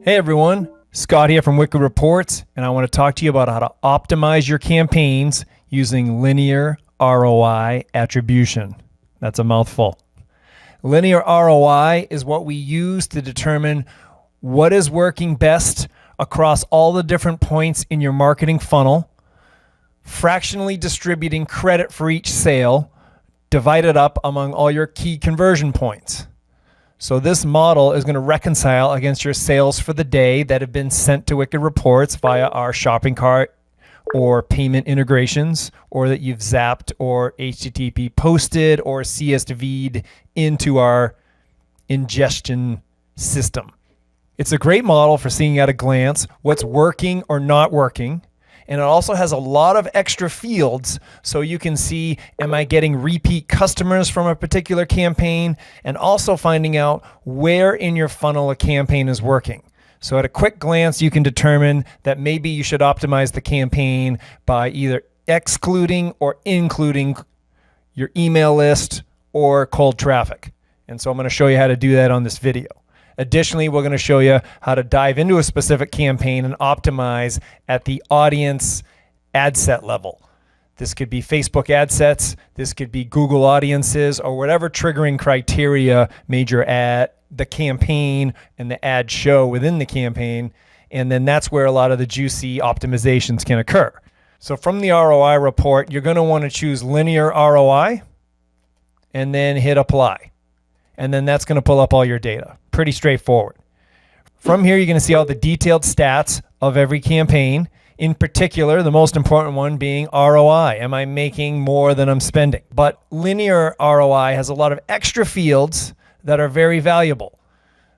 Hey everyone, Scott here from Wicked Reports, and I want to talk to you about how to optimize your campaigns using linear ROI attribution. That's a mouthful. Linear ROI is what we use to determine what is working best across all the different points in your marketing funnel, fractionally distributing credit for each sale, divided up among all your key conversion points. So this model is going to reconcile against your sales for the day that have been sent to Wicked Reports via our shopping cart or payment integrations, or that you've zapped or HTTP posted or CSV'd into our ingestion system. It's a great model for seeing at a glance what's working or not working. And it also has a lot of extra fields so you can see, am I getting repeat customers from a particular campaign, and also finding out where in your funnel a campaign is working. So at a quick glance, you can determine that maybe you should optimize the campaign by either excluding or including your email list or cold traffic. And so I'm going to show you how to do that on this video. Additionally, we're going to show you how to dive into a specific campaign and optimize at the audience ad set level. This could be Facebook ad sets, this could be Google audiences, or whatever triggering criteria made your ad, the campaign and the ad show within the campaign. And then that's where a lot of the juicy optimizations can occur. So from the ROI report, you're going to want to choose linear ROI and then hit apply. And then that's going to pull up all your data. Pretty straightforward. From here, you're going to see all the detailed stats of every campaign. In particular, the most important one being ROI. Am I making more than I'm spending? But linear ROI has a lot of extra fields that are very valuable.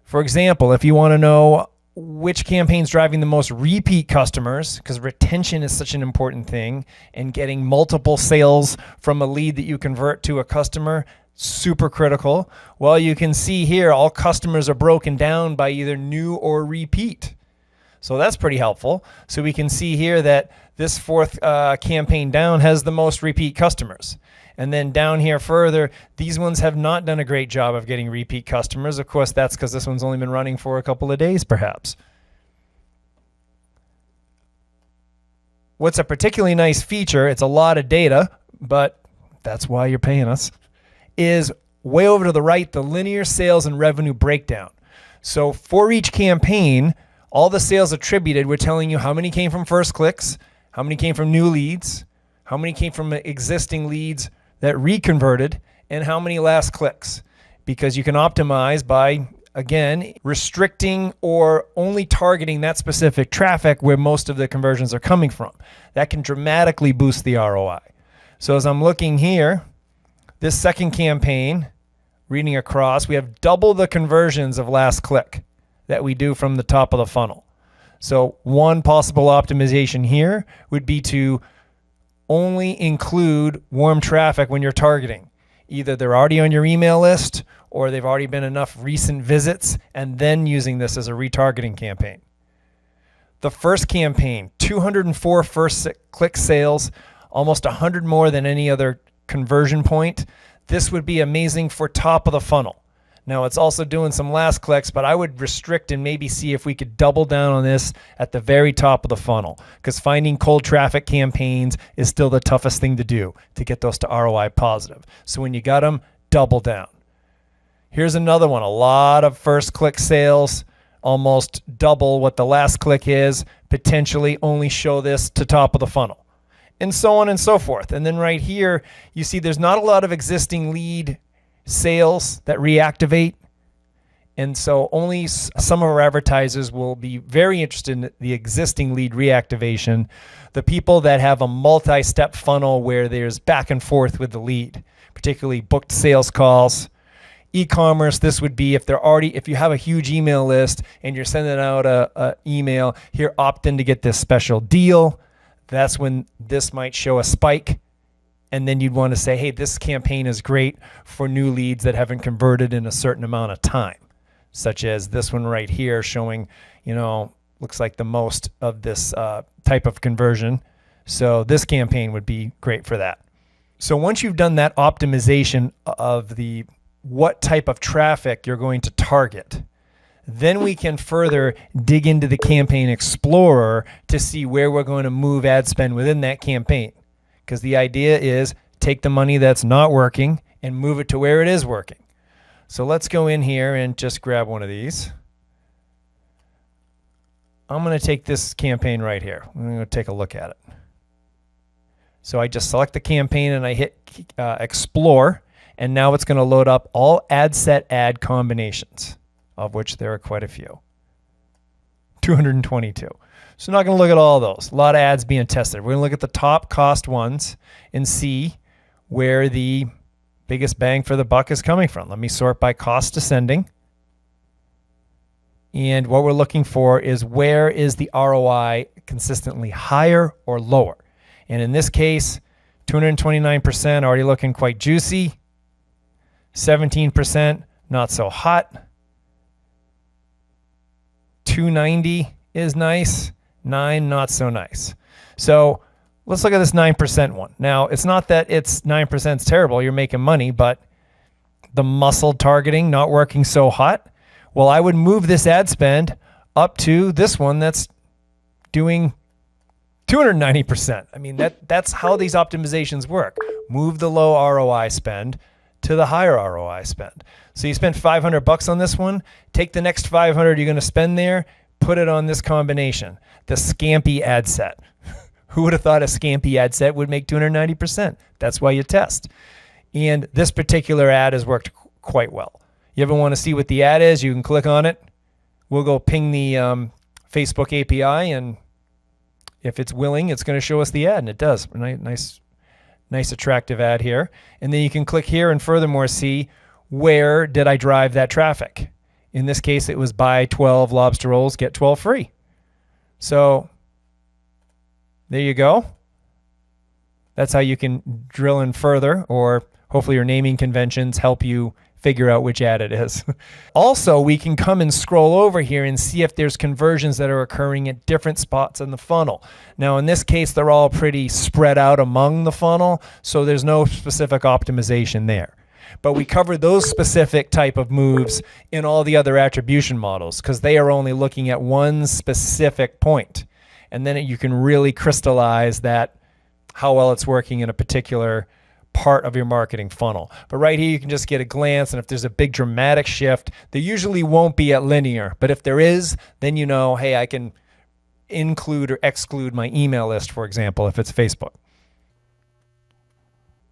For example, if you want to know which campaign's driving the most repeat customers, because retention is such an important thing, and getting multiple sales from a lead that you convert to a customer, super critical. Well, you can see here all customers are broken down by either new or repeat. So that's pretty helpful. So we can see here that this fourth campaign down has the most repeat customers. And then down here further, these ones have not done a great job of getting repeat customers. Of course, that's because this one's only been running for a couple of days, perhaps. What's a particularly nice feature, it's a lot of data, but that's why you're paying us, is way over to the right, the linear sales and revenue breakdown. So for each campaign, all the sales attributed, we're telling you how many came from first clicks, how many came from new leads, how many came from existing leads that reconverted, and how many last clicks. Because you can optimize by, again, restricting or only targeting that specific traffic where most of the conversions are coming from. That can dramatically boost the ROI. So as I'm looking here, this second campaign, reading across, we have double the conversions of last click that we do from the top of the funnel. So one possible optimization here would be to only include warm traffic when you're targeting. Either they're already on your email list or they've already been enough recent visits, and then using this as a retargeting campaign. The first campaign, 204 first click sales, almost 100 more than any other conversion point. This would be amazing for top of the funnel. Now it's also doing some last clicks, but I would restrict and maybe see if we could double down on this at the very top of the funnel, because finding cold traffic campaigns is still the toughest thing to do to get those to ROI positive. So when you got them, double down. Here's another one, a lot of first click sales, almost double what the last click is, potentially only show this to top of the funnel. And so on and so forth. And then right here, you see there's not a lot of existing lead sales that reactivate. And so only some of our advertisers will be very interested in the existing lead reactivation. The people that have a multi-step funnel where there's back and forth with the lead, particularly booked sales calls. E-commerce, this would be if you have a huge email list and you're sending out a email, here opt in to get this special deal. That's when this might show a spike. And then you'd want to say, hey, this campaign is great for new leads that haven't converted in a certain amount of time, such as this one right here showing, looks like the most of this type of conversion. So this campaign would be great for that. So once you've done that optimization of what type of traffic you're going to target, Then we can further dig into the Campaign Explorer to see where we're going to move ad spend within that campaign. Because the idea is take the money that's not working and move it to where it is working. So let's go in here and just grab one of these. I'm going to take this campaign right here. I'm going to take a look at it. So I just select the campaign and I hit Explore, and now it's going to load up all ad set ad combinations, of which there are quite a few. 222. So not going to look at all those. A lot of ads being tested. We're going to look at the top cost ones and see where the biggest bang for the buck is coming from. Let me sort by cost descending. And what we're looking for is where is the ROI consistently higher or lower. And in this case, 229% already looking quite juicy. 17% not so hot. 290 is nice. 9 not so nice. So let's look at this 9% one. Now, it's not that it's 9% is terrible. You're making money, but the muscle targeting not working so hot. Well, I would move this ad spend up to this one that's doing 290%. I mean, that's how these optimizations work. Move the low ROI spend to the higher ROI spend. So you spent $500 on this one. Take the next 500 you're going to spend there, put it on this combination, the Scampy ad set. Who would have thought a Scampy ad set would make 290%? That's why you test. And this particular ad has worked quite well. You ever want to see what the ad is? You can click on it. We'll go ping the Facebook API, and if it's willing, it's going to show us the ad, and it does. Nice, attractive ad here. And then you can click here and furthermore see where did I drive that traffic. In this case, it was buy 12 lobster rolls, get 12 free. So there you go. That's how you can drill in further, or hopefully your naming conventions help you figure out which ad it is. Also, we can come and scroll over here and see if there's conversions that are occurring at different spots in the funnel. Now, in this case, they're all pretty spread out among the funnel, so there's no specific optimization there. But we covered those specific type of moves in all the other attribution models because they are only looking at one specific point. And then you can really crystallize that how well it's working in a particular part of your marketing funnel. But right here, you can just get a glance, and if there's a big dramatic shift, there usually won't be at linear. But if there is, then you know, hey, I can include or exclude my email list, for example, if it's Facebook.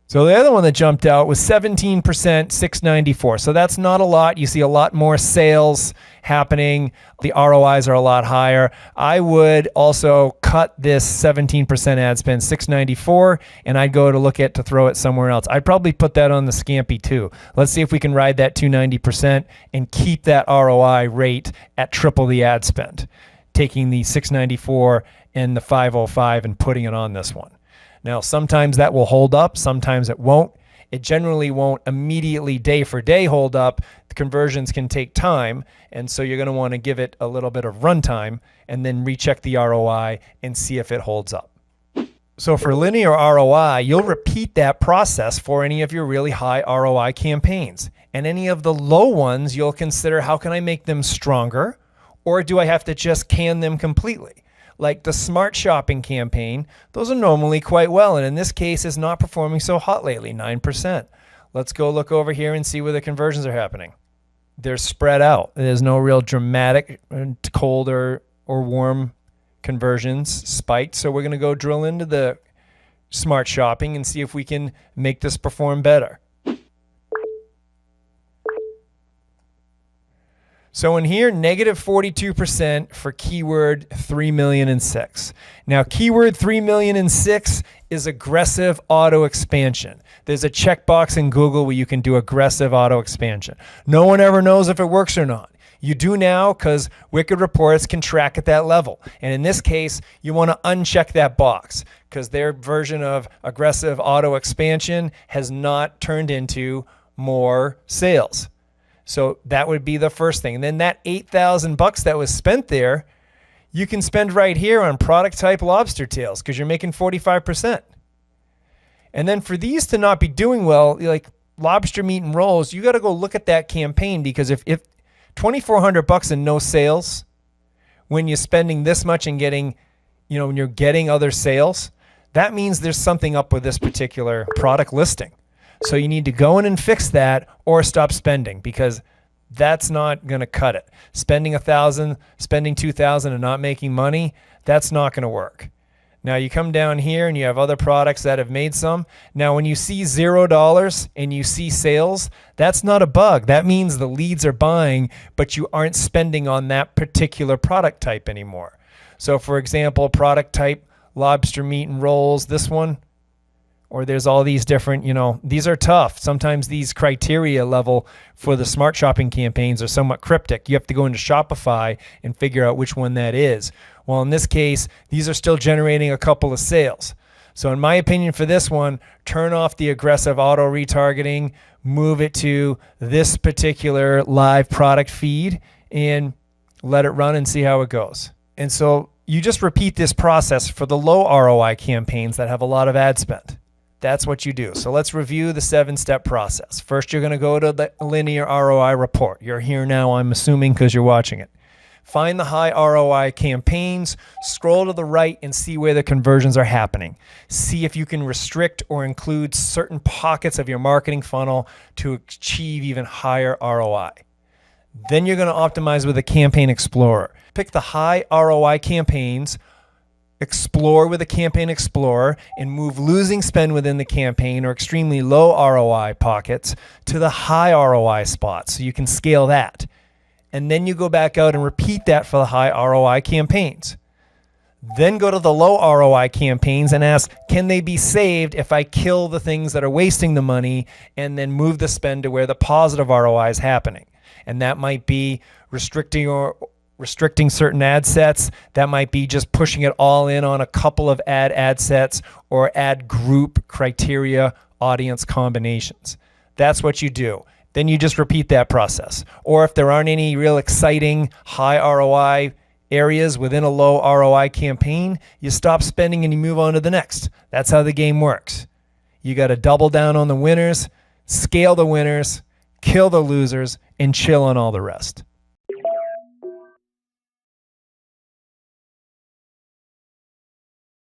So the other one that jumped out was 17%, 694. So that's not a lot. You see a lot more sales happening. The ROIs are a lot higher. I would also cut this 17% ad spend, 694, and I'd go to look at to throw it somewhere else. I'd probably put that on the Scampy too. Let's see if we can ride that 290% and keep that ROI rate at triple the ad spend, taking the 694 and the 505 and putting it on this one. Now, sometimes that will hold up, sometimes it won't. It generally won't immediately day for day hold up. The conversions can take time, and so you're going to want to give it a little bit of runtime and then recheck the ROI and see if it holds up. So for linear ROI, you'll repeat that process for any of your really high ROI campaigns. And any of the low ones, you'll consider how can I make them stronger, or do I have to just can them completely? Like the Smart Shopping campaign, those are normally quite well, and in this case is not performing so hot lately, 9%. Let's go look over here and see where the conversions are happening. They're spread out. There's no real dramatic cold or warm conversions spiked, so we're going to go drill into the Smart Shopping and see if we can make this perform better. So in here, negative 42% for keyword 3,000,006. Now, keyword 3,000,006 is aggressive auto expansion. There's a checkbox in Google where you can do aggressive auto expansion. No one ever knows if it works or not. You do now because Wicked Reports can track at that level. And in this case, you want to uncheck that box because their version of aggressive auto expansion has not turned into more sales. So that would be the first thing. And then that $8,000 that was spent there, you can spend right here on product type lobster tails because you're making 45%. And then for these to not be doing well, like lobster meat and rolls, you got to go look at that campaign because if $2,400 and no sales, when you're spending this much and getting, when you're getting other sales, that means there's something up with this particular product listing. So you need to go in and fix that or stop spending, because that's not going to cut it. Spending $1,000, spending $2,000 and not making money, that's not going to work. Now you come down here and you have other products that have made some. Now when you see $0 and you see sales, that's not a bug. That means the leads are buying, but you aren't spending on that particular product type anymore. So for example, product type, lobster meat and rolls, this one, or there's all these different, these are tough. Sometimes these criteria level for the smart shopping campaigns are somewhat cryptic. You have to go into Shopify and figure out which one that is. Well, in this case, these are still generating a couple of sales. So in my opinion for this one, turn off the aggressive auto retargeting, move it to this particular live product feed and let it run and see how it goes. And so you just repeat this process for the low ROI campaigns that have a lot of ad spend. That's what you do. So let's review the 7-step process. First, you're going to go to the linear ROI report. You're here now, I'm assuming, because you're watching it. Find the high ROI campaigns, scroll to the right and see where the conversions are happening. See if you can restrict or include certain pockets of your marketing funnel to achieve even higher ROI. Then you're going to optimize with a Campaign Explorer. Pick the high ROI campaigns, explore with a Campaign Explorer, and move losing spend within the campaign or extremely low ROI pockets to the high ROI spots so you can scale that. And then you go back out and repeat that for the high ROI campaigns. Then go to the low ROI campaigns and ask, can they be saved if I kill the things that are wasting the money and then move the spend to where the positive ROI is happening? And that might be restricting certain ad sets. That might be just pushing it all in on a couple of ad sets or ad group criteria audience combinations. That's what you do. Then you just repeat that process. Or if there aren't any real exciting high ROI areas within a low ROI campaign, you stop spending and you move on to the next. That's how the game works. You got to double down on the winners, scale the winners, kill the losers, and chill on all the rest.